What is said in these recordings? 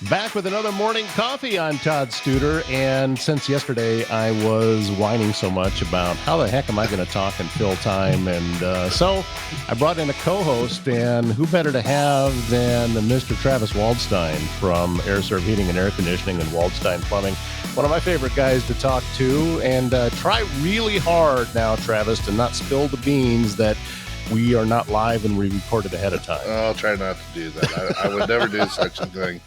Back with another morning coffee. I'm Todd Studer, and since yesterday I was whining so much about how the heck am I going to talk and fill time, and so I brought in a co-host, and who better to have than Mr. Travis Waldstein from Air Serv Heating and Air Conditioning and Waldstein Plumbing. One of my favorite guys to talk to, and try really hard now, Travis, to not spill the beans that we are not live and we recorded ahead of time. I'll try not to do that. I would never do such a thing.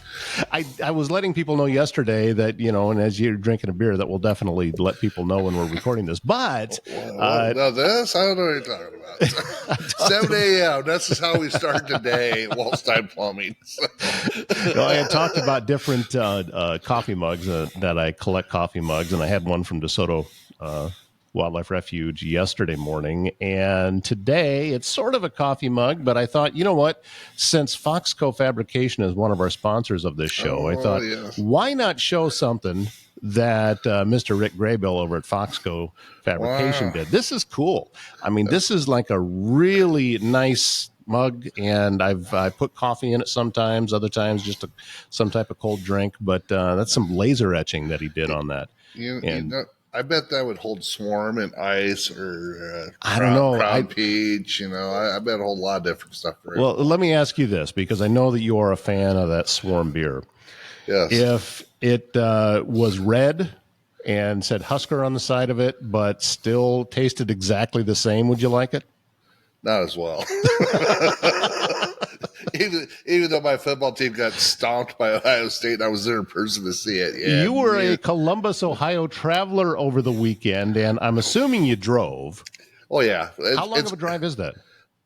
I was letting people know yesterday that, and as you're drinking a beer, that we'll definitely let people know when we're recording this. But now this, I don't know what you're talking about. 7 a.m. This is how we start today at Waldstein Plumbing. I had talked about different coffee mugs that I collect coffee mugs, and I had one from DeSoto Wildlife Refuge yesterday morning, and today it's sort of a coffee mug, but I thought, you know what, since Foxco Fabrication is one of our sponsors of this show, I thought, why not show something that Mr. Rick Graybill over at Foxco Fabrication did. This is cool. I mean, this is like a really nice mug, and I put coffee in it sometimes, other times just some type of cold drink, but that's some laser etching that he did on that. I bet that would hold Swarm and Ice or I don't know. Crown Peach. I bet it'll hold a lot of different stuff. Well, let me ask you this, because I know that you are a fan of that Swarm beer. Yes. If it was red and said Husker on the side of it, but still tasted exactly the same, would you like it? Not as well. Even though my football team got stomped by Ohio State, and I was there in person to see it. Yeah, you were a Columbus, Ohio traveler over the weekend, and I'm assuming you drove. Oh, yeah. How long of a drive is that?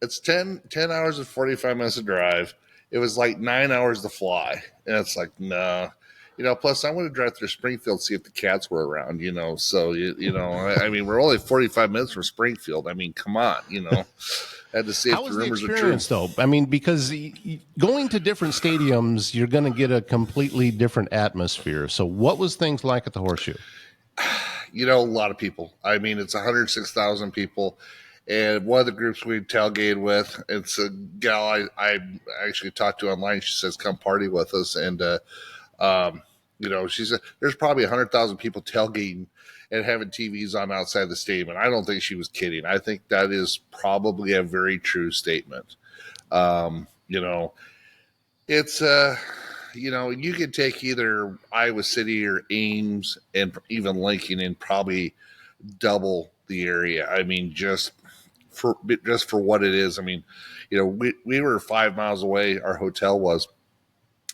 It's 10 hours and 45 minutes to drive. It was like 9 hours to fly. And it's like, no. Plus I want to drive through Springfield, see if the cats were around, So, I mean, we're only 45 minutes from Springfield. I mean, come on, I had to see if the rumors are true. How was the experience, though? I mean, because going to different stadiums, you're going to get a completely different atmosphere. So what was things like at the Horseshoe? A lot of people. I mean, it's 106,000 people. And one of the groups we tailgated with, it's a gal I actually talked to online. She says, come party with us. And, she said there's probably 100,000 people tailgating and having TVs on outside the stadium. And I don't think she was kidding. I think that is probably a very true statement. It's, you could take either Iowa City or Ames and even Lincoln and probably double the area. I mean, just for what it is. I mean, we were 5 miles away, our hotel was,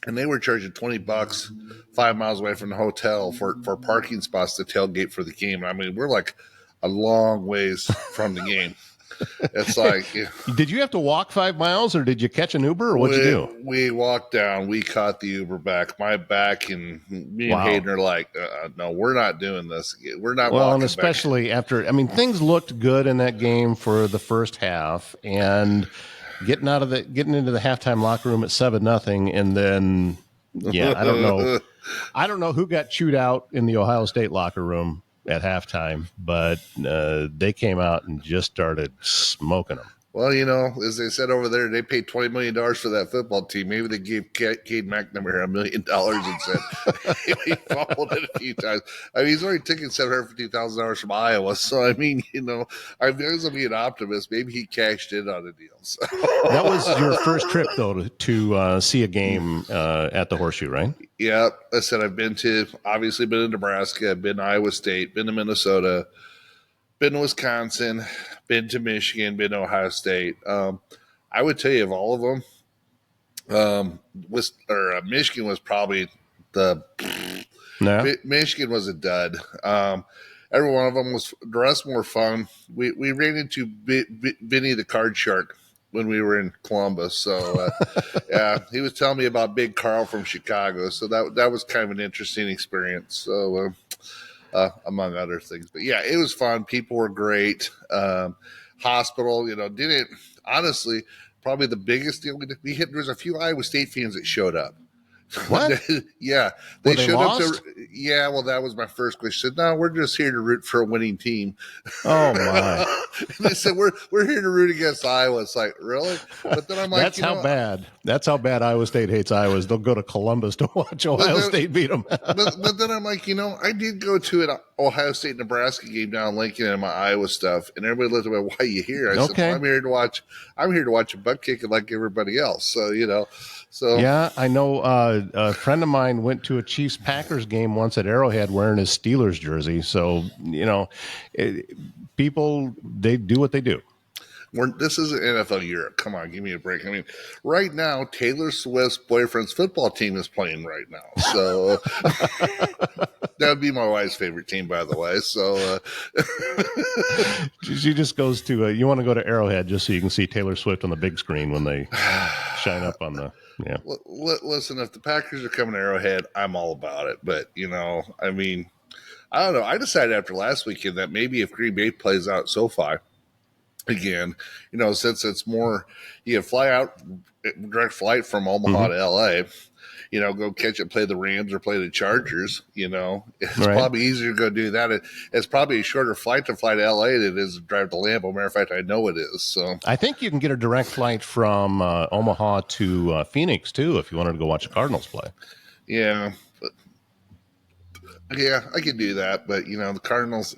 and they were charging $20 5 miles away from the hotel for parking spots to tailgate for the game. I mean, we're like a long ways from the game. It's like, did you have to walk 5 miles, or did you catch an Uber, or what'd you do? We walked down. We caught the Uber back. My back and me and Hayden are like, no, we're not doing this. We're not. Well, and especially after, I mean, things looked good in that game for the first half, and getting into the halftime locker room at 7-0, and then I don't know who got chewed out in the Ohio State locker room at halftime, but they came out and just started smoking them. Well, as they said over there, they paid $20 million for that football team. Maybe they gave Cade McNamara $1 million and said he fumbled it a few times. I mean, he's already taken $750,000 from Iowa. So, I mean, I'm going to be an optimist. Maybe he cashed in on a deal. So. That was your first trip, though, to see a game at the Horseshoe, right? Yeah. I said I've been to Nebraska, I've been to Iowa State, been to Minnesota, been to Wisconsin, been to Michigan, been to Ohio State. I would tell you of all of them, Michigan was probably Michigan was a dud. Every one of them was, the rest more fun. We ran into Vinny the Card Shark when we were in Columbus. So, he was telling me about Big Carl from Chicago. So that was kind of an interesting experience. So, among other things. But yeah, it was fun. People were great. Hospital, honestly, probably the biggest deal we hit. There's a few Iowa State fans that showed up What? Yeah, Well, they they showed lost? up to. Yeah, well, that was my first question. No, we're just here to root for a winning team. Oh my. They said we're here to root against Iowa. It's like, really? But then I'm like, That's how bad. That's how bad Iowa State hates Iowa. They'll go to Columbus to watch Ohio then, State beat them. but then I'm like, I did go to an Ohio State Nebraska game down in Lincoln and my Iowa stuff, and everybody looked at me, why are you here? I said, Okay. well, I'm here to watch a butt kicking like everybody else. So Yeah, I know a friend of mine went to a Chiefs Packers game once at Arrowhead wearing his Steelers jersey. So, people, they do what they do. This is NFL Europe. Come on, give me a break. I mean, right now, Taylor Swift's boyfriend's football team is playing right now. So that would be my wife's favorite team, by the way. So she just goes to, you want to go to Arrowhead just so you can see Taylor Swift on the big screen when they shine up on the, yeah. Listen, if the Packers are coming to Arrowhead, I'm all about it. But, I mean, I don't know. I decided after last weekend that maybe if Green Bay plays out SoFi again, since it's more, you fly out, direct flight from Omaha to LA, go catch it, play the Rams or play the Chargers, it's probably easier to go do that. It's probably a shorter flight to fly to LA than it is to drive to Lambeau. Matter of fact, I know it is. So I think you can get a direct flight from Omaha to Phoenix too, if you wanted to go watch the Cardinals play. Yeah. Yeah, I could do that. But, the Cardinals,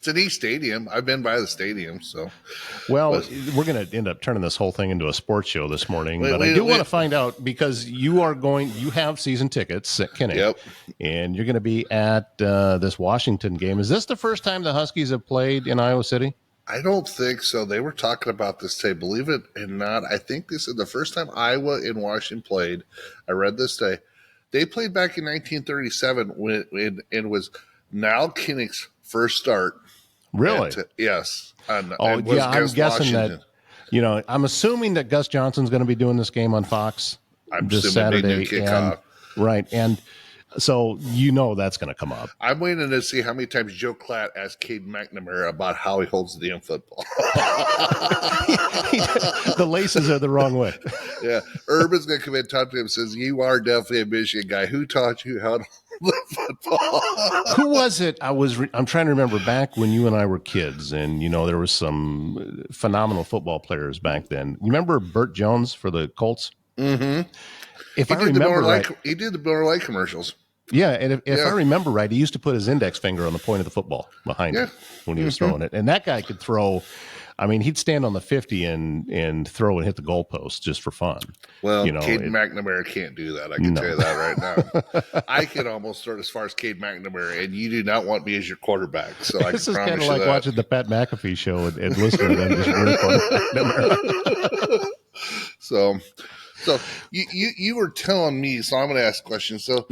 it's an East Stadium. I've been by the stadium, so. Well, we're going to end up turning this whole thing into a sports show this morning, but I do want to find out, because you have season tickets at Kinnick, yep, and you're going to be at this Washington game. Is this the first time the Huskies have played in Iowa City? I don't think so. They were talking about this today. Believe it or not, I think this is the first time Iowa and Washington played. I read this today. They played back in 1937 when it was Nal Kinnick's first start. Really? Yes. I'm guessing Washington. That, I'm assuming that Gus Johnson's going to be doing this game on Fox this Saturday. Right. And so that's going to come up. I'm waiting to see how many times Joe Klatt asked Cade McNamara about how he holds the damn football. The laces are the wrong way. Yeah. Urban's going to come in and talk to him and says, you are definitely a Michigan guy. Who taught you how to hold the football? Who was it? I'm trying to remember back when you and I were kids, and, there was some phenomenal football players back then. You remember Burt Jones for the Colts? Mm-hmm. If I remember right. He did the Miller Lite commercials. Yeah, and if I remember right, he used to put his index finger on the point of the football behind him when he was throwing it. And that guy could throw. I mean, he'd stand on the 50 and throw and hit the goalpost just for fun. Well, Cade McNamara can't do that. I can tell you that right now. I can almost throw as far as Cade McNamara, and you do not want me as your quarterback. So this is kind of like watching the Pat McAfee show and listening to them just rip on McNamara. So you were telling me, so I'm going to ask a question. So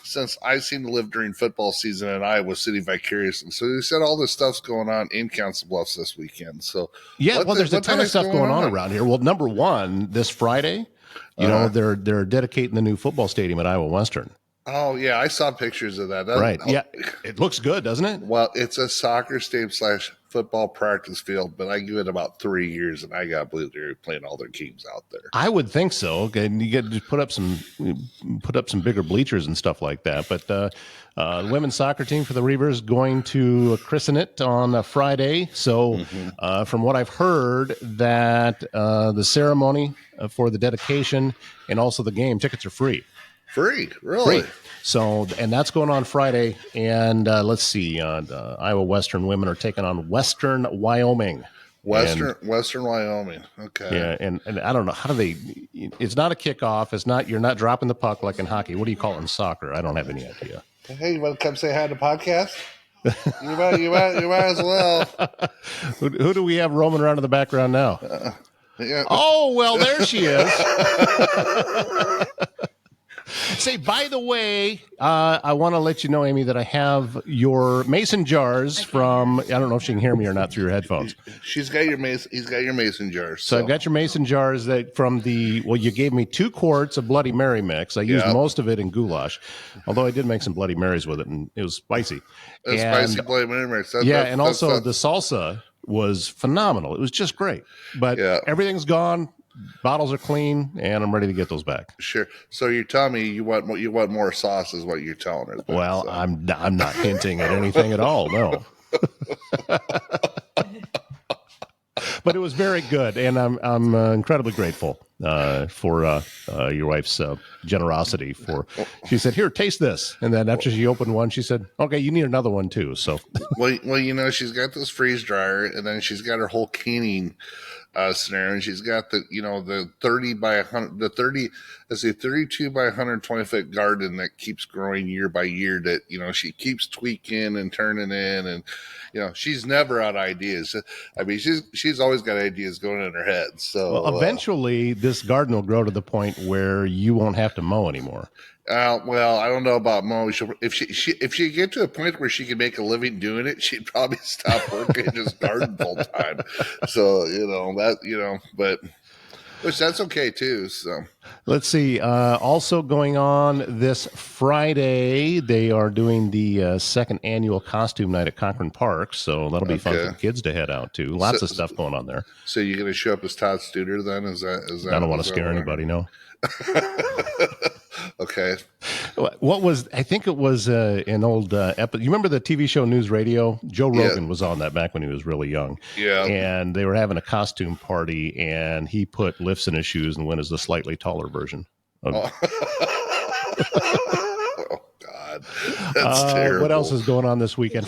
since I seem to live during football season in Iowa City vicariously, so you said all this stuff's going on in Council Bluffs this weekend. So there's a ton of stuff going on around here. Well, number one, this Friday, they're dedicating the new football stadium at Iowa Western. Oh, yeah, I saw pictures of that. Yeah, it looks good, doesn't it? Well, it's a soccer stadium / football practice field, but I give it about 3 years, and I got to believe they're playing all their games out there. I would think so. Okay, and you get to put up some bigger bleachers and stuff like that. But the women's soccer team for the Reavers is going to christen it on a Friday. So from what I've heard, that the ceremony for the dedication and also the game, tickets are free. Free, really? Free. So, and that's going on Friday. And let's see, Iowa Western women are taking on Western Wyoming. Western Wyoming. Okay. Yeah, and I don't know, how do they? It's not a kickoff. You're not dropping the puck like in hockey. What do you call it in soccer? I don't have any idea. Hey, you want to come say hi to the podcast? you might as well. Who do we have roaming around in the background now? Yeah. Oh, well, there she is. Say, by the way, I want to let you know, Amy, that I have your mason jars from, I don't know if she can hear me or not through your headphones. He's got your mason jars. So I've got your mason jars that you gave me 2 quarts of Bloody Mary mix. I used most of it in goulash, although I did make some Bloody Marys with it, and it was spicy. Spicy Bloody Mary mix. And also the salsa was phenomenal. It was just great. But everything's gone. bottles are clean, and I'm ready to get those back. Sure. So you're telling me you want more sauce, is what you're telling us. Well, so. I'm not hinting at anything at all. No. But it was very good, and I'm incredibly grateful for your wife's generosity. She said, "Here, taste this," and then after she opened one, she said, "Okay, you need another one too." So, well, she's got this freeze dryer, and then she's got her whole canning scenario, and she's got the 30 by 100, the 30, let's say 32 by 120-foot garden that keeps growing year by year. That she keeps tweaking and turning in, and she's never out of ideas. I mean, she's always got ideas going in her head. So well, eventually, this garden will grow to the point where you won't have to mow anymore. Well, I don't know about Mo. If she get to a point where she can make a living doing it, she'd probably stop working and just garden full time. So but which that's okay too. So let's see. Also going on this Friday, they are doing the second annual costume night at Cochran Park. So that'll be fun for the kids to head out to. Lots of stuff going on there. So you're going to show up as Todd Studer then? Is that? I don't want to scare anybody. No. Okay. I think it was an old episode. You remember the TV show News Radio? Joe Rogan was on that back when he was really young. Yeah. And they were having a costume party, and he put lifts in his shoes and went as the slightly taller version. Oh, God. That's terrible. What else is going on this weekend?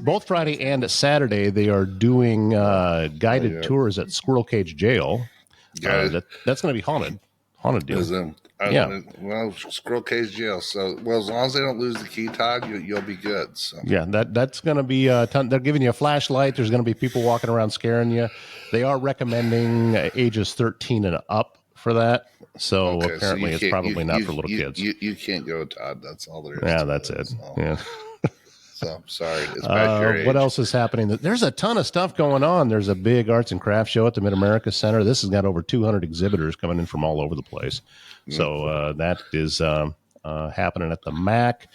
Both Friday and Saturday, they are doing guided tours at Squirrel Cage Jail. That's going to be haunted deal. Well, Squirrel Cage Jail. So, as long as they don't lose the key, Todd, you'll be good. So. Yeah, that's going to be a ton. They're giving you a flashlight. There's going to be people walking around scaring you. They are recommending ages 13 and up for that. So apparently, it's probably not for little kids. You can't go, Todd. That's all there is. Yeah, that's it. So. Yeah. So sorry. It's back your age. What else is happening? There's a ton of stuff going on. There's a big arts and crafts show at the Mid-America Center. This has got over 200 exhibitors coming in from all over the place. So that is happening at the MAC.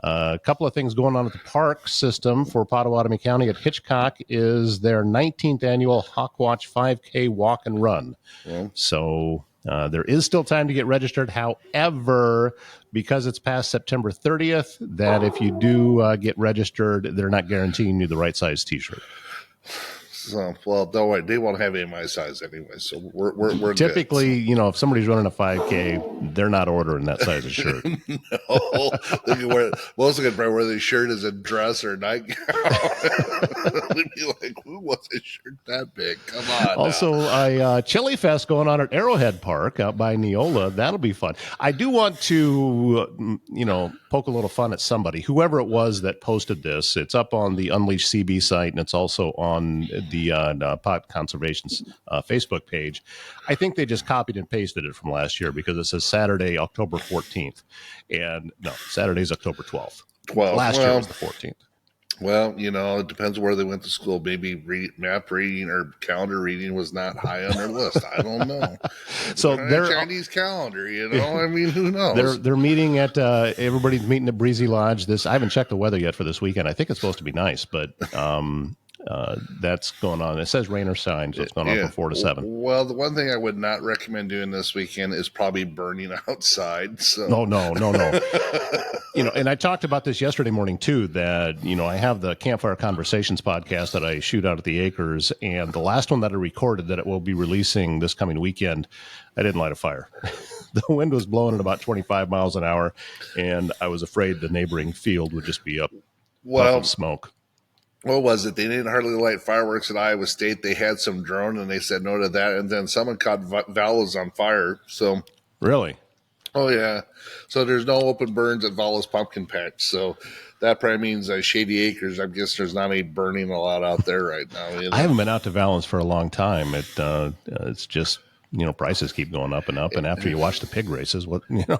A couple of things going on at the park system for Pottawatomie County at Hitchcock is their 19th annual Hawkwatch 5K walk and run. Yeah. So there is still time to get registered. However, because it's past September 30th, that if you do get registered, they're not guaranteeing you the right size T-shirt. So, well, don't worry. They won't have any of my size anyway, so we're typically good, so. If somebody's running a 5K, they're not ordering that size of shirt. No, they can wear most of them probably wear their shirt as a dress or a nightgown. They'd be like, "Who wants a shirt that big? Come on!" Also, a Chili Fest going on at Arrowhead Park out by Neola. That'll be fun. I do want to, poke a little fun at somebody, whoever it was that posted this. It's up on the Unleash CB site, and it's also on the Pot Conservation's Facebook page. I think they just copied and pasted it from last year because it says Saturday, October 14th. And no, Saturday's October 12th. Last year was the 14th. Well, it depends where they went to school. Maybe map reading or calendar reading was not high on their list. I don't know. So they're Chinese calendar, I mean, who knows? They're meeting at everybody's meeting at Breezy Lodge. I haven't checked the weather yet for this weekend. I think it's supposed to be nice, but that's going on. It says rain or shine, so it's going on from 4 to 7. Well, the one thing I would not recommend doing this weekend is probably burning outside. So No. And I talked about this yesterday morning too, that, I have the Campfire Conversations podcast that I shoot out at the Acres, and the last one that I recorded that it will be releasing this coming weekend, I didn't light a fire. The wind was blowing at about 25 miles an hour, and I was afraid the neighboring field would just be up puff of smoke. What was it? They didn't hardly light fireworks at Iowa State. They had some drone, and they said no to that. And then someone caught Vala's on fire. So really? Oh, yeah. So there's no open burns at Vala's Pumpkin Patch. So that probably means Shady Acres. I guess there's not any burning a lot out there right now. I haven't been out to Vala's for a long time. It's just... prices keep going up and up. And after you watch the pig races, Yeah.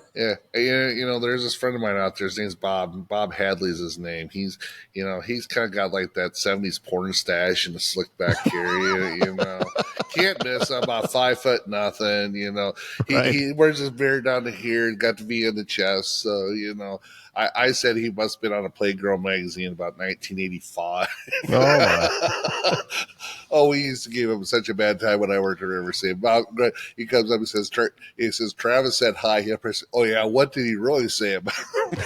There's this friend of mine out there. His name's Bob. Bob Hadley's his name. He's kind of got like that 70s porn stash and a slick back hair, Can't miss him, about 5 foot nothing, He wears his beard down to here, got to be in the chest. So, I said he must have been on a Playgirl magazine about 1985. Oh, we used to give him such a bad time when I worked at River City. He comes up and says, Travis said hi. Oh yeah, what did he really say about me?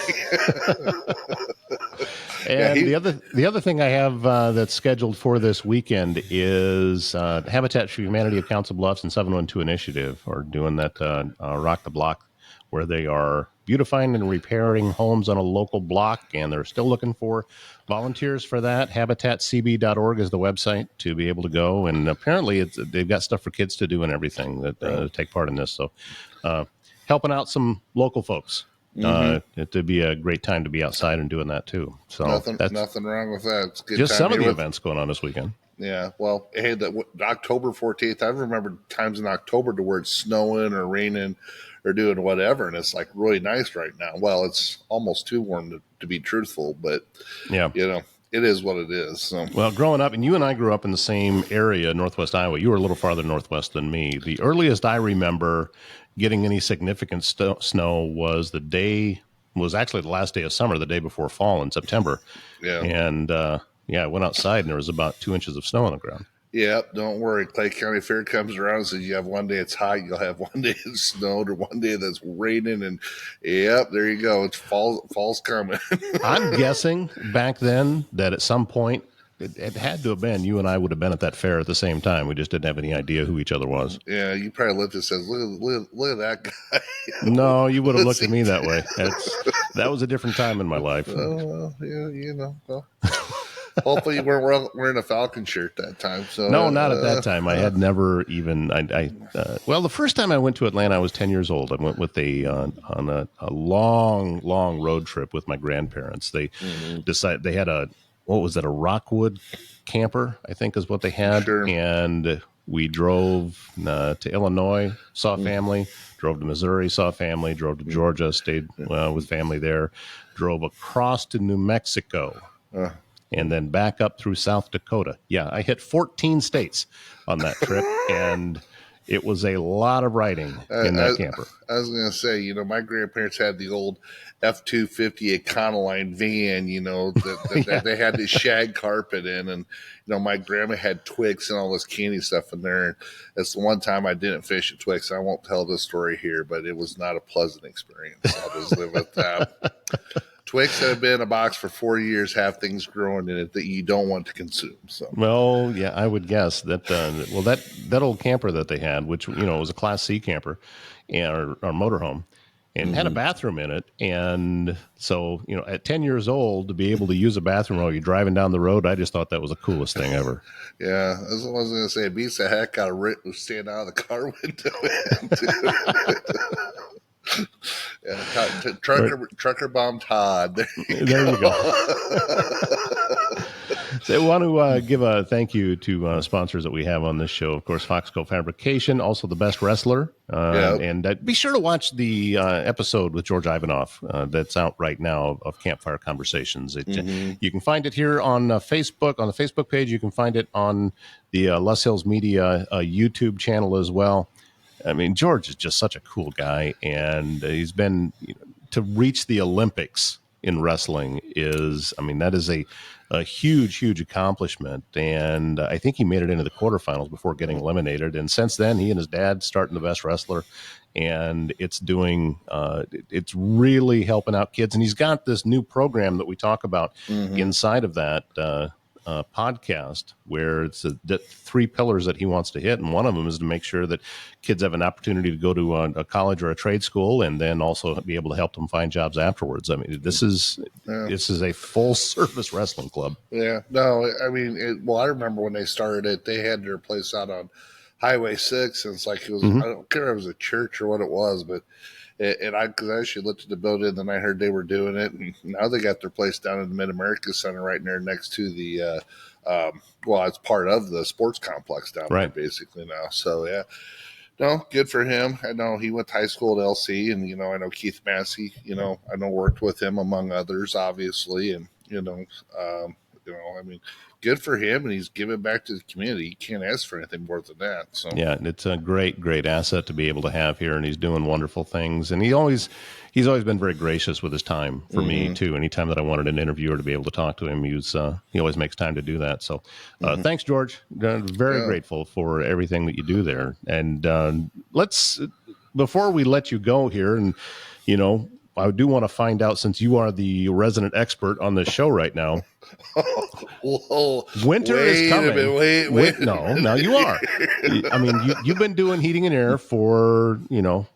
And the other thing I have that's scheduled for this weekend is Habitat for Humanity of Council Bluffs and 712 Initiative are doing that Rock the Block, where they are beautifying and repairing homes on a local block, and they're still looking for volunteers for that. HabitatCB.org is the website to be able to go, and apparently they've got stuff for kids to do and everything that take part in this. So helping out some local folks. It'd be a great time to be outside and doing that too. So nothing wrong with that. It's a good just time some of the events going on this weekend. Yeah, well, hey, October 14th, I remember times in October to where it's snowing or raining or doing whatever, and it's like really nice right now. Well, it's almost too warm to be truthful, but yeah, it is what it is. So. Well, growing up, and you and I grew up in the same area, Northwest Iowa. You were a little farther northwest than me. The earliest I remember getting any significant snow was actually the last day of summer, the day before fall in September. Yeah. And I went outside and there was about 2 inches of snow on the ground. Yep, don't worry. Clay County Fair comes around and says you have one day it's hot, you'll have one day it's snowed, or one day that's raining, and yep, there you go. It's fall's coming. I'm guessing back then that at some point it had to have been you and I would have been at that fair at the same time. We just didn't have any idea who each other was. Yeah, you probably looked and says, "Look at that guy." No, you would have looked at me that way. That was a different time in my life. Oh, yeah, Well. Hopefully you weren't wearing a Falcon shirt that time. So no, not at that time. I had never even. Well, the first time I went to Atlanta, I was 10 years old. I went with on a long road trip with my grandparents. They decided they had a Rockwood camper, I think is what they had, sure. And we drove to Illinois, saw family. Drove to Missouri, saw family. Drove to Georgia, stayed with family there. Drove across to New Mexico. And then back up through South Dakota. Yeah, I hit 14 states on that trip, and it was a lot of riding in that camper. I was going to say, my grandparents had the old F-250 Econoline van, that they had this shag carpet in, and my grandma had Twix and all this candy stuff in there. That's the one time I didn't fish at Twix. I won't tell this story here, but it was not a pleasant experience. I'll just live with that. Twix that have been in a box for 4 years have things growing in it that you don't want to consume. So, well, yeah, I would guess that. That old camper that they had, which was a Class C camper, or motorhome, and had a bathroom in it. And so, at 10 years old, to be able to use a bathroom while you're driving down the road, I just thought that was the coolest thing ever. Yeah, that's what I was going to say. It beats the heck out of Rick who's standing out of the car window. Yeah, trucker bomb Todd. There you go. So I want to give a thank you to sponsors that we have on this show. Of course, Foxco Fabrication, also The Best Wrestler. And be sure to watch the episode with George Ivanov that's out right now of Campfire Conversations. You can find it here on Facebook, on the Facebook page. You can find it on the Les Hills Media YouTube channel as well. I mean, George is just such a cool guy, and he's been to reach the Olympics in wrestling that is a huge accomplishment. And I think he made it into the quarterfinals before getting eliminated. And since then, he and his dad starting The Best Wrestler, and it's it's really helping out kids. And he's got this new program that we talk about inside of that podcast, where it's the 3 pillars that he wants to hit, and one of them is to make sure that kids have an opportunity to go to a college or a trade school, and then also be able to help them find jobs afterwards. I mean, this is a full service wrestling club. Yeah, no, I mean, I remember when they started it, they had their place out on Highway 6, and it's like it was I don't care if it was a church or what it was, but. And because I actually looked at the building, and then I heard they were doing it, and now they got their place down in the Mid-America Center right there next to the, it's part of the sports complex down there basically now. So, yeah. No, good for him. I know he went to high school at LC, and, I know Keith Massey, I know worked with him among others, obviously, and, I mean, good for him, and he's giving back to the community. You can't ask for anything more than that. So yeah, it's a great asset to be able to have here, and he's doing wonderful things. And he's always been very gracious with his time for me too. Anytime that I wanted an interviewer to be able to talk to him, he always makes time to do that. So thanks, George. Very grateful for everything that you do there. And let's before we let you go here, and I do want to find out, since you are the resident expert on this show right now. Whoa! Winter is coming. Wait. No, now you are. I mean, you've been doing heating and air for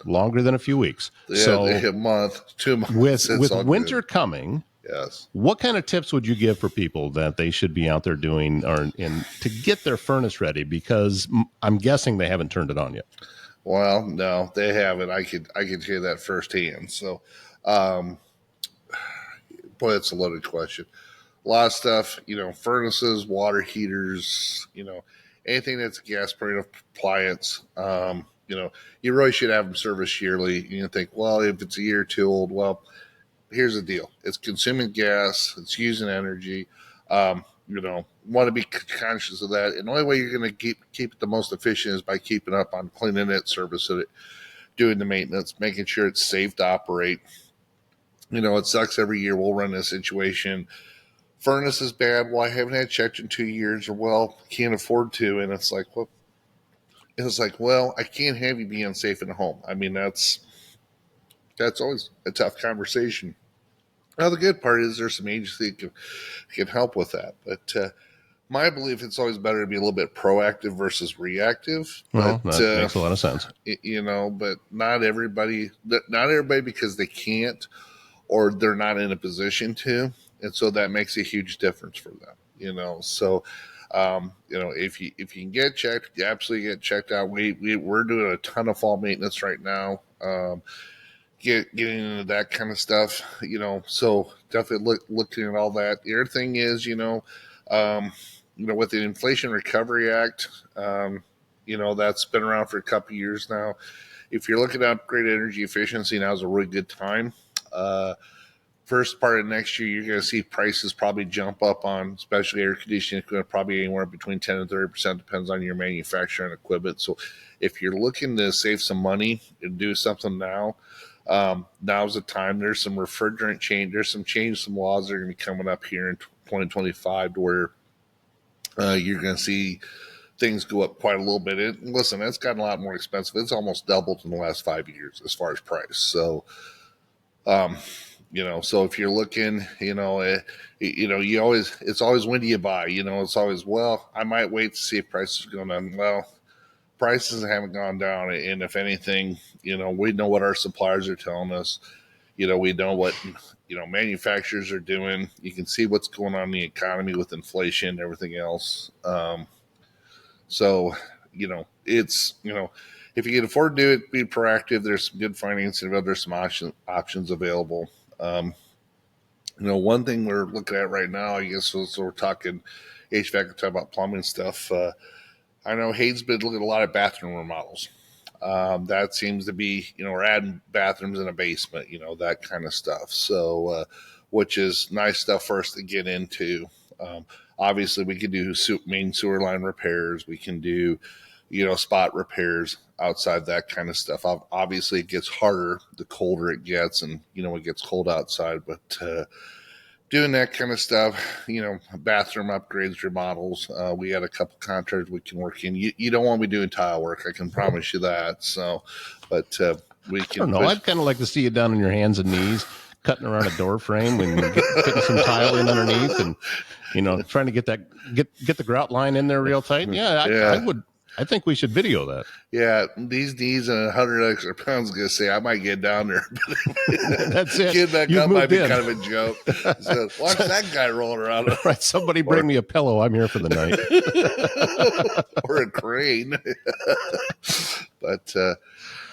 longer than a few weeks. So a month, 2 months. With winter coming, yes. What kind of tips would you give for people that they should be out there doing to get their furnace ready? Because I'm guessing they haven't turned it on yet. Well, no, they haven't. I could hear that firsthand. So, boy, that's a loaded question. A lot of stuff, furnaces, water heaters, anything that's a gas burning appliance. You really should have them serviced yearly. You think, well, if it's a year or two old, well, here's the deal: it's consuming gas, it's using energy. Want to be conscious of that. And the only way you're going to keep it the most efficient is by keeping up on cleaning it, servicing it, doing the maintenance, making sure it's safe to operate. It sucks every year. We'll run this situation. Furnace is bad. Well, I haven't had checked in 2 years, or well, can't afford to. And it's like, well, I can't have you be unsafe in the home. I mean, that's always a tough conversation. Now, the good part is there's some agency that can help with that. But my belief, it's always better to be a little bit proactive versus reactive. Well, that makes a lot of sense. But not everybody because they can't or they're not in a position to. And so that makes a huge difference for them, So, if you can get checked, you absolutely get checked out. We're doing a ton of fall maintenance right now. Getting into that kind of stuff, so definitely looking at all that. The other thing is, with the Inflation Recovery Act, that's been around for a couple of years now. If you're looking to upgrade energy efficiency, now's a really good time. First part of next year, you're going to see prices probably jump up on, especially air conditioning equipment, probably anywhere between 10 and 30%, depends on your manufacturer and equipment. So if you're looking to save some money and do something now, now's the time. There's some refrigerant change. There's some laws that are going to be coming up here in 2025 to where you're going to see things go up quite a little bit. And listen, that's gotten a lot more expensive. It's almost doubled in the last 5 years as far as price. So, so if you're looking, it's always when do you buy? It's always, well, I might wait to see if prices are going down. Well, prices haven't gone down, and if anything, we know what our suppliers are telling us. We know what manufacturers are doing. You can see what's going on in the economy with inflation and everything else. So it's if you can afford to do it, be proactive. There's some good financing. There's some options available. One thing we're looking at right now, I guess, so we're talking HVAC, talking about plumbing stuff. I know Hayden's been looking at a lot of bathroom remodels. That seems to be, we're adding bathrooms in a basement, that kind of stuff. So, which is nice stuff for us to get into. Obviously, we can do main sewer line repairs. We can do, spot repairs outside, that kind of stuff. Obviously, it gets harder the colder it gets, and, it gets cold outside. But doing that kind of stuff, bathroom upgrades, remodels. We got a couple contractors we can work in. You don't want to be doing tile work, I can promise you that. So, but we can. I don't know. I'd kind of like to see you down on your hands and knees, cutting around a door frame and getting some tile in underneath, and trying to get the grout line in there real tight. Yeah, I would. I think we should video that. Yeah, these knees and 100 extra pounds, going to say I might get down there. That's it. Getting back up might be kind of a joke. So, watch that guy rolling around. Right, somebody bring me a pillow. I'm here for the night. Or a crane. But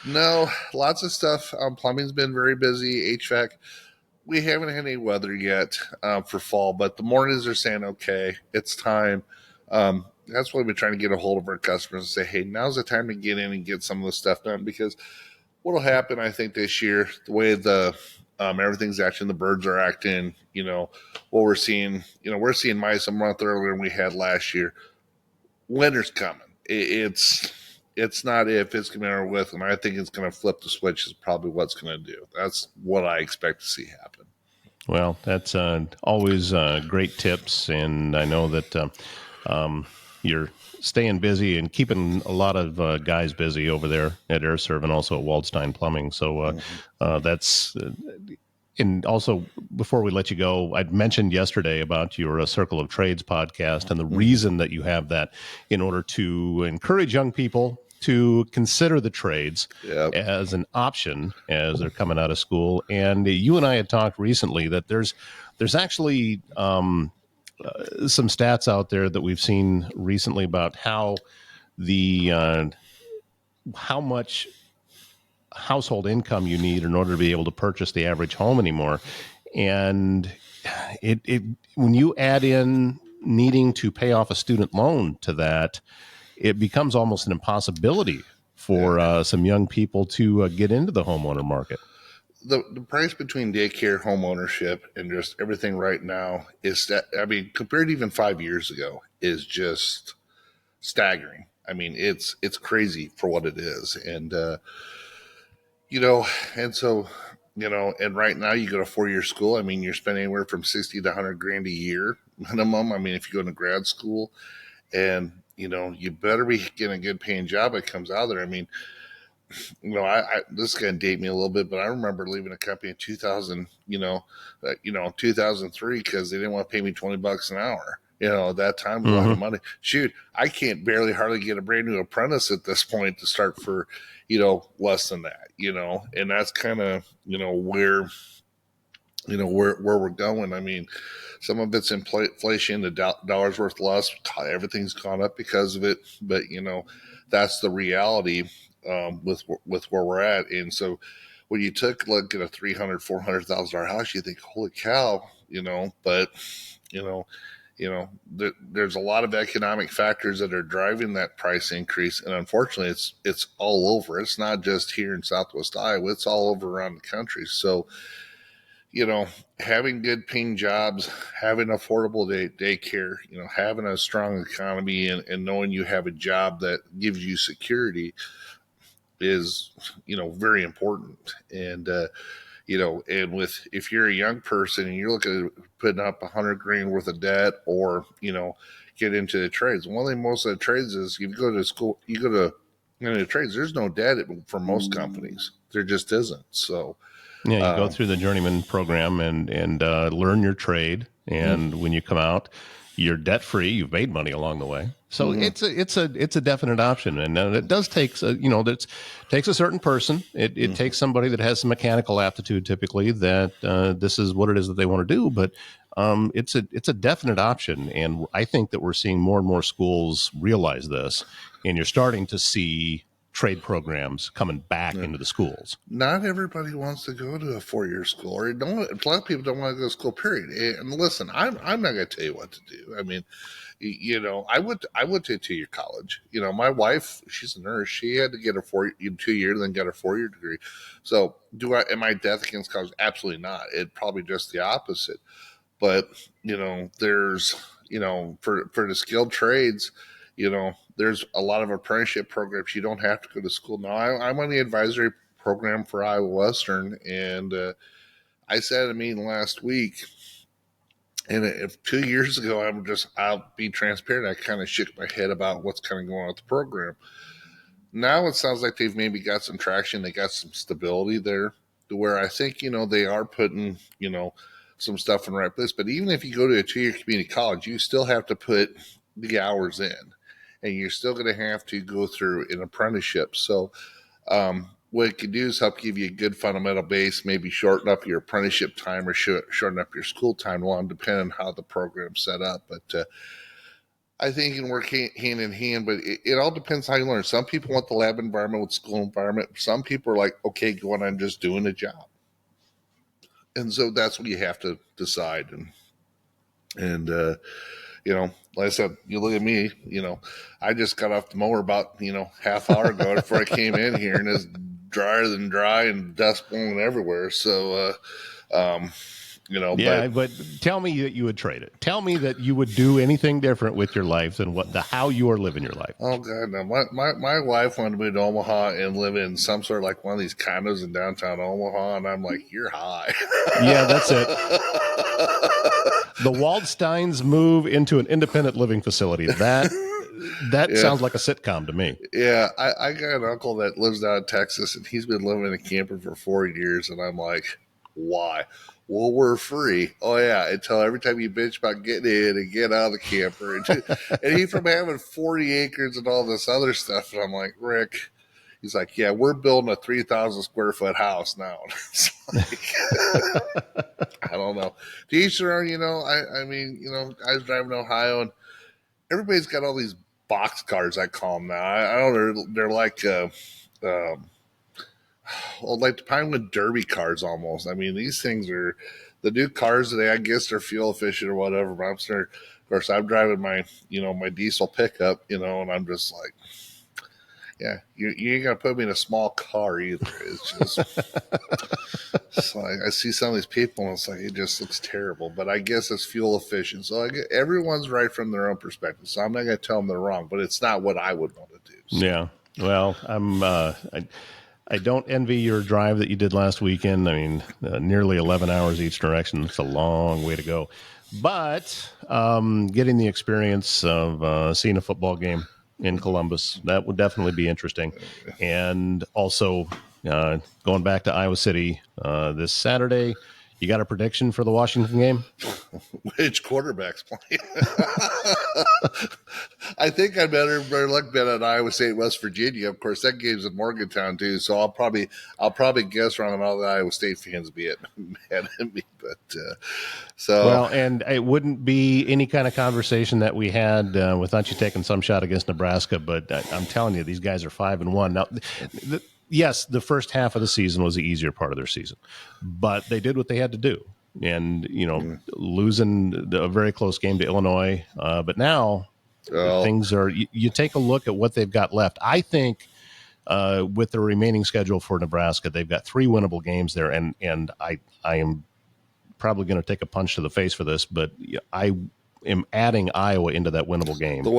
no, lots of stuff. Plumbing's been very busy. HVAC. We haven't had any weather yet for fall, but the mornings are saying, okay, it's time. That's why we're trying to get a hold of our customers and say, hey, now's the time to get in and get some of the stuff done, because what will happen, I think, this year, the way the everything's acting, the birds are acting, what we're seeing, we're seeing mice a month earlier than we had last year. Winter's coming. It's not if, it's going to be over with, and I think it's going to flip the switch is probably what's going to do. That's what I expect to see happen. Well, that's always great tips, and I know that you're staying busy and keeping a lot of guys busy over there at AirServe and also at Waldstein Plumbing. So that's. And also, before we let you go, I'd mentioned yesterday about your Circle of Trades podcast and the reason that you have that in order to encourage young people to consider the trades as an option as they're coming out of school. And you and I had talked recently that there's actually some stats out there that we've seen recently about how how much household income you need in order to be able to purchase the average home anymore. And it when you add in needing to pay off a student loan to that, it becomes almost an impossibility for some young people to get into the homeowner market. The price between daycare, home ownership, and just everything right now is that, I mean, compared to even 5 years ago, is just staggering. I mean, it's crazy for what it is. And, and so, and right now you go to 4-year school. I mean, you're spending anywhere from 60 to 100 grand a year minimum. I mean, if you go to grad school, and, you better be getting a good paying job that comes out of there. I mean, this is going to date me a little bit, but I remember leaving a company in 2000, 2003, because they didn't want to pay me $20 an hour. At that time was a lot of money. Shoot, I can't hardly get a brand new apprentice at this point to start for, less than that, and that's kind of, where we're going. I mean, some of it's inflation, the dollar's worth less, everything's gone up because of it, but that's the reality. With where we're at. And so when you look at a $300,000, $400,000 house, you think, holy cow, but there's a lot of economic factors that are driving that price increase. And unfortunately it's all over. It's not just here in Southwest Iowa, it's all over around the country. So, having good paying jobs, having affordable daycare, having a strong economy, and knowing you have a job that gives you security is, very important. And, and if you're a young person and you're looking at putting up 100 grand worth of debt, or, get into the trades, one thing most of the trades is, you go to school, the trades, there's no debt for most companies. There just isn't. So, yeah, you go through the journeyman program and learn your trade. And when you come out, you're debt free. You've made money along the way. So it's a definite option, and it does take that takes a certain person. It takes somebody that has some mechanical aptitude, typically, that this is what it is that they want to do. But it's a definite option, and I think that we're seeing more and more schools realize this, and you're starting to see trade programs coming back into the schools. Not everybody wants to go to a 4-year school, or a lot of people don't want to go to school, period. And listen, I'm not going to tell you what to do. I mean, I went to a 2-year college. My wife, she's a nurse. She had to get a 2-year, then got a 4-year degree. So am I death against college? Absolutely not. It probably just the opposite. But, there's, for the skilled trades, there's a lot of apprenticeship programs. You don't have to go to school. Now, I'm on the advisory program for Iowa Western, and I sat at a meeting last week, and if 2 years ago, I'll be transparent, I kind of shook my head about what's kind of going on with the program. Now it sounds like they've maybe got some traction. They got some stability there, to where I think, they are putting, some stuff in the right place. But even if you go to a 2-year community college, you still have to put the hours in, and you're still going to have to go through an apprenticeship. So what it can do is help give you a good fundamental base, maybe shorten up your apprenticeship time, or shorten up your school time along, depending on how the program's set up. But I think it can work hand in hand, but it all depends how you learn. Some people want the lab environment with school environment. Some people are like, okay, going on just doing a job. And so that's what you have to decide. And like I said, you look at me, I just got off the mower about, half hour ago before I came in here, and it's drier than dry and dust blowing everywhere. So, yeah, but tell me that you would trade it. Tell me that you would do anything different with your life than how you are living your life. Oh God, no! My wife wanted to move to Omaha and live in some sort of like one of these condos in downtown Omaha, and I'm like, you're high. Yeah, that's it. The Waldsteins move into an independent living facility. That Yeah. sounds like a sitcom to me. Yeah, I got an uncle that lives down in Texas, and he's been living in a camper for 4 years, and I'm like, why? Well, we're free. Oh yeah, until every time you bitch about getting in and get out of the camper, and he from having 40 acres and all this other stuff, and I'm like, Rick. He's like, yeah, we're building a 3,000 square foot house now. It's like, I don't know. To each their own, I mean, I was driving to Ohio, and everybody's got all these box cars. I call them now. I don't know. They're like, um, well, like the Pinewood Derby cars almost. I mean, these things are the new cars today. I guess they're fuel efficient or whatever. But of course, I'm driving my diesel pickup, and I'm just like, yeah, you ain't gonna put me in a small car either. It's just. So I see some of these people, and it's like it just looks terrible. But I guess it's fuel efficient, so everyone's right from their own perspective. So I'm not going to tell them they're wrong, but it's not what I would want to do. So. Yeah. Well, I don't envy your drive that you did last weekend. I mean, nearly 11 hours each direction. It's a long way to go. But getting the experience of seeing a football game in Columbus, that would definitely be interesting. And also going back to Iowa City this Saturday, you got a prediction for the Washington game? Which quarterback's playing? I think I better luck bet on Iowa State, West Virginia. Of course, that game's in Morgantown too. So I'll probably guess wrong on all the Iowa State fans be it mad at me. But well, and it wouldn't be any kind of conversation that we had without you taking some shot against Nebraska. But I'm telling you, these guys are 5-1 now. Yes, the first half of the season was the easier part of their season, but they did what they had to do. And, losing a very close game to Illinois. But now things are, you take a look at what they've got left. I think with the remaining schedule for Nebraska, they've got 3 winnable games there. And I am probably going to take a punch to the face for this, but I am adding Iowa into that winnable game. The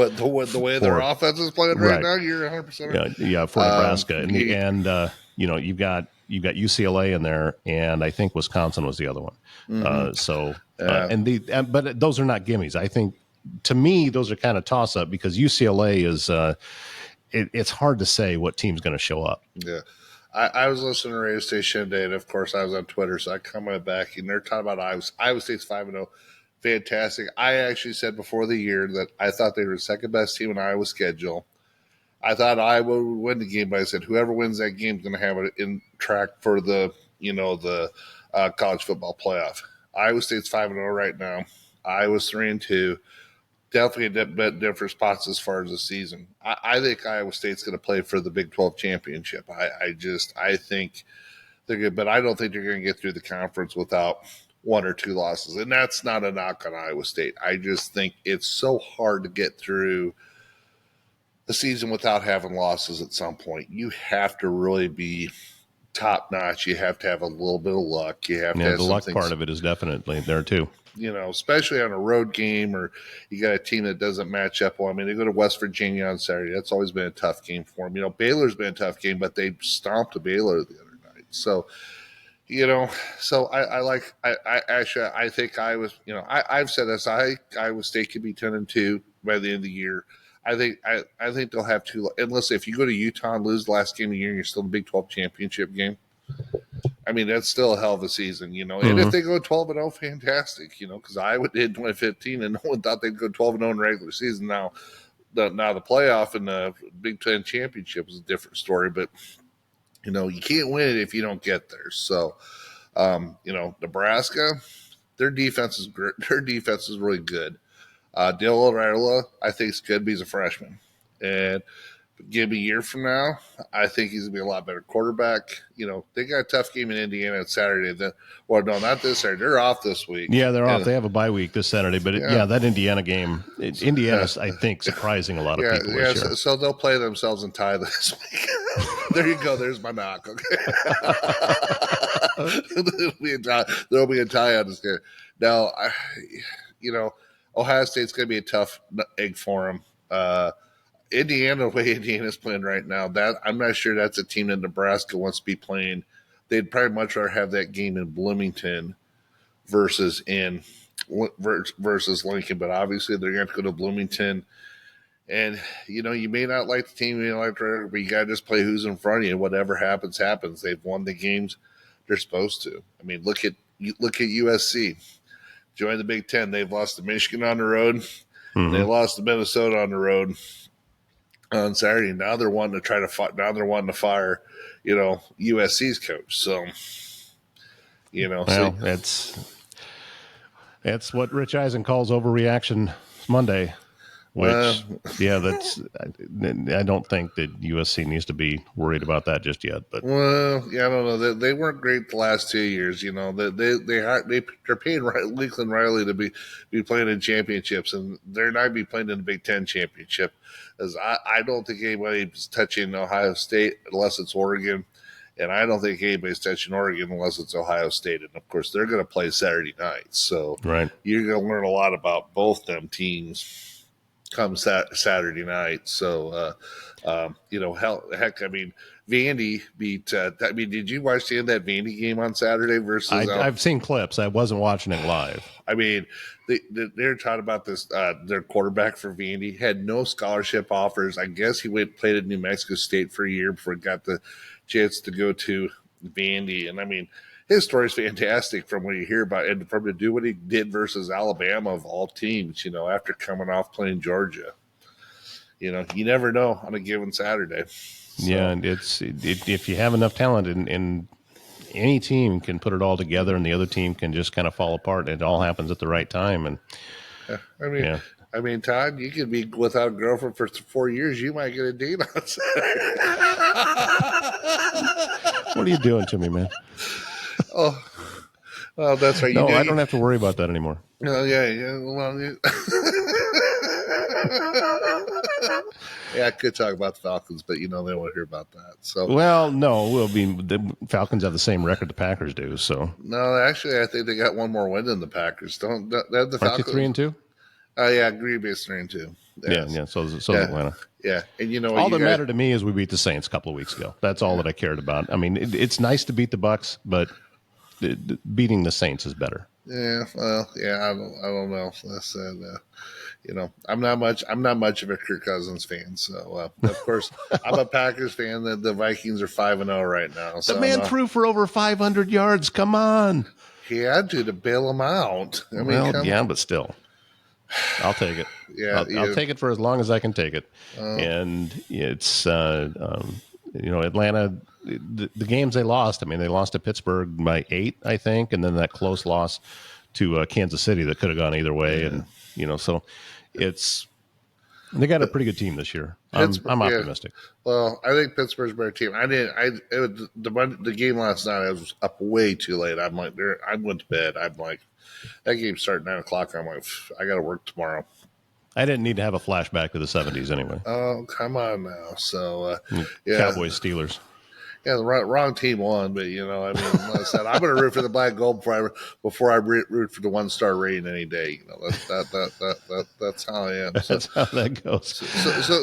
way their offense is playing right now, you're 100% right. Yeah, for Nebraska. You've got UCLA in there, and I think Wisconsin was the other one. Mm-hmm. But those are not gimmies. I think, to me, those are kind of toss up because UCLA is it's hard to say what team's going to show up. Yeah. I was listening to the radio station today, and of course I was on Twitter, so I commented back, and they're talking about Iowa State's 5-0. Fantastic. I actually said before the year that I thought they were the second best team in Iowa's schedule. I thought Iowa would win the game, but I said whoever wins that game is going to have it in track for the college football playoff. Iowa State's 5-0 right now. Iowa's 3-2. Definitely in different spots as far as the season. I think Iowa State's going to play for the Big 12 championship. I think they're good, but I don't think they're going to get through the conference without 1 or 2 losses. And that's not a knock on Iowa State. I just think it's so hard to get through the season without having losses at some point. You have to really be top notch. You have to have a little bit of luck. You have to have the luck part of it is definitely there too. Especially on a road game, or you got a team that doesn't match up well. I mean, they go to West Virginia on Saturday. That's always been a tough game for them. Baylor's been a tough game, but they stomped a Baylor the other night. So, I think I've said this. Iowa State could be 10-2 by the end of the year. I think they'll have 2. And listen, if you go to Utah and lose the last game of the year, and you're still in the Big 12 championship game. I mean, that's still a hell of a season, Mm-hmm. And if they go 12-0, fantastic, because Iowa did 2015, and no one thought they'd go 12-0 in regular season. Now the playoff and the Big Ten championship is a different story, but you can't win it if you don't get there. So, Nebraska, their defense is great. Their defense is really good. Dale O'Reilly, I think, is good, but he's a freshman, and give me a year from now, I think he's going to be a lot better quarterback. They got a tough game in Indiana on Saturday. Not this Saturday. They're off this week. Yeah, they're off. They have a bye week this Saturday. But, that Indiana game, Indiana's, I think, surprising a lot of people this year. So they'll play themselves and tie this week. There you go. There's my knock. Okay. There'll be a tie on this game. Now, Ohio State's going to be a tough egg for them. Indiana, the way Indiana's playing right now, that I'm not sure that's a team that Nebraska wants to be playing. They'd probably much rather have that game in Bloomington versus Lincoln. But obviously, they're going to go to Bloomington, And you may not like the team, you may not like the record, but you got to just play who's in front of you. Whatever happens, happens. They've won the games they're supposed to. I mean, look at USC. Join the Big Ten. They've lost to Michigan on the road, and they lost to Minnesota on the road on Saturday. Now they're wanting to now they're wanting to fire, USC's coach. So, well, that's what Rich Eisen calls overreaction Monday. Which, that's. I don't think that USC needs to be worried about that just yet. But I don't know. They weren't great the last 2 years. They're paying Lakeland Riley to be playing in championships, and they're not be playing in the Big Ten championship. As I don't think anybody's touching Ohio State unless it's Oregon, and I don't think anybody's touching Oregon unless it's Ohio State. And of course, they're going to play Saturday night, so you're going to learn a lot about both them teams come Saturday night. So, heck, I mean, Vandy beat. Did you watch the end of that Vandy game on Saturday versus? I've seen clips. I wasn't watching it live. I mean, they're talking about this. Their quarterback for Vandy had no scholarship offers. I guess he played at New Mexico State for a year before he got the chance to go to Vandy. And I mean, his story is fantastic from what you hear about, and from to do what he did versus Alabama of all teams. After coming off playing Georgia, you never know on a given Saturday. So. Yeah, and if you have enough talent, and any team can put it all together, and the other team can just kind of fall apart. It all happens at the right time. And I mean, Todd, you could be without a girlfriend for 4 years. You might get a date on Saturday. What are you doing to me, man? Oh, well, that's right. No, I don't have to worry about that anymore. Oh, yeah. Well, yeah, I could talk about the Falcons, but they won't hear about that. So, well, no, the Falcons have the same record the Packers do. So, no, actually, I think they got one more win than the Packers. Don't the Falcons? Aren't they 3-2? Yeah, Green Bay's 3-2. Yes. Yeah. So is Atlanta. Yeah, and all that mattered to me is we beat the Saints a couple of weeks ago. That's all that I cared about. I mean, it's nice to beat the Bucs, but beating the Saints is better. Yeah, well, yeah, I don't know. I'm not much of a Kirk Cousins fan. So, of course, I'm a Packers fan. The Vikings are 5-0 right now. So the man threw for over 500 yards. Come on. He had to bail him out. I mean, but still. I'll take it. Yeah, I'll take it for as long as I can take it. And it's, Atlanta, the games they lost. I mean, they lost to Pittsburgh by 8, I think, and then that close loss to Kansas City that could have gone either way. Yeah. And, so they got a pretty good team this year. I'm optimistic. Yeah. Well, I think Pittsburgh's a better team. The game last night, I was up way too late. I went to bed. I'm like, that game started at 9:00. I'm like, I got to work tomorrow. I didn't need to have a flashback to the 70s anyway. Oh, come on now. So, Cowboys, Steelers. Yeah, the wrong team won, but like I said, I'm going to root for the black gold before I root for the 1-star rating any day. That's how I am. That's how that goes.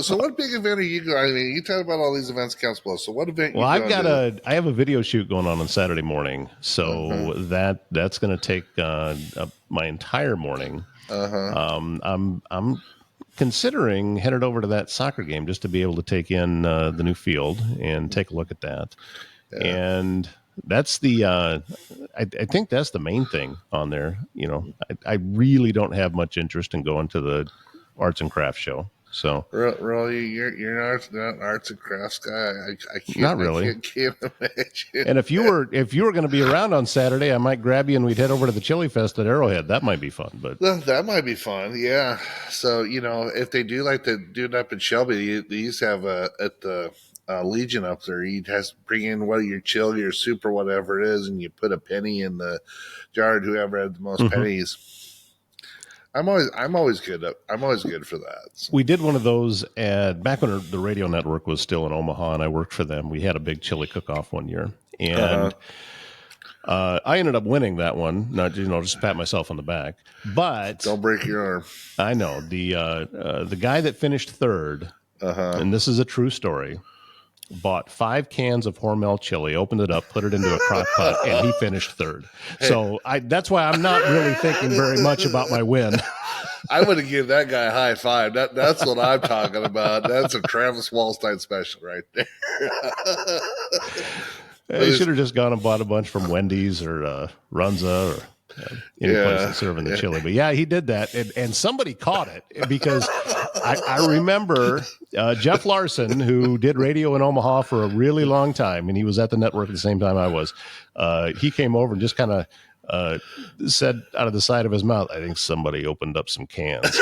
So what big event are you going? I mean, you talk about all these events, Council. So what event? Well, I have a video shoot going on Saturday morning, so that's going to take my entire morning. I'm considering headed over to that soccer game just to be able to take in the new field and take a look at that. Yeah. And that's I think that's the main thing on there. I really don't have much interest in going to the arts and crafts show. So really, you're not an arts and crafts guy. I can't. Not really. I can't imagine. And if you were going to be around on Saturday, I might grab you and we'd head over to the Chili Fest at Arrowhead. That might be fun. But that might be fun. Yeah. So if they do like to do it up in Shelby, they used to have at the Legion up there. You has to bring in your chili or soup or whatever it is, and you put a penny in the jar. Whoever had the most pennies. I'm always good for that. So. We did one of those back when the radio network was still in Omaha, and I worked for them. We had a big chili cook-off one year, and I ended up winning that one. Not just pat myself on the back, but don't break your arm. I know the guy that finished third, and this is a true story. Bought 5 cans of Hormel chili, opened it up, put it into a crock pot, and he finished third. So that's why I'm not really thinking very much about my win. I would have given that guy a high five. That's what I'm talking about. That's a Travis Waldstein special right there. He should have just gone and bought a bunch from Wendy's or Runza or any place that's serving the chili. But yeah, he did that. And somebody caught it because I remember Jeff Larson, who did radio in Omaha for a really long time, and he was at the network at the same time I was. He came over and just kind of said out of the side of his mouth, I think somebody opened up some cans.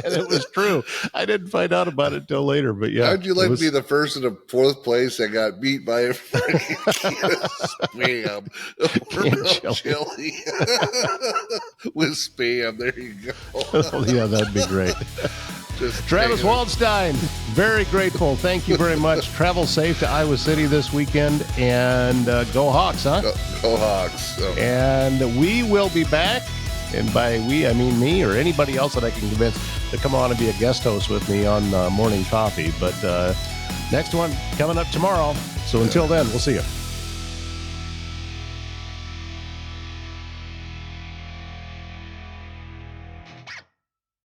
And it was true. I didn't find out about it till later, but yeah. How'd you like to be the first in the fourth place that got beat by a freaking spam chili with spam? There you go. Oh, yeah, that'd be great. Travis Waldstein, very grateful. Thank you very much. Travel safe to Iowa City this weekend, and go Hawks, huh? Go Hawks. So. And we will be back, and by we, I mean me or anybody else that I can convince to come on and be a guest host with me on Morning Coffee. But next one coming up tomorrow. So until then, we'll see you.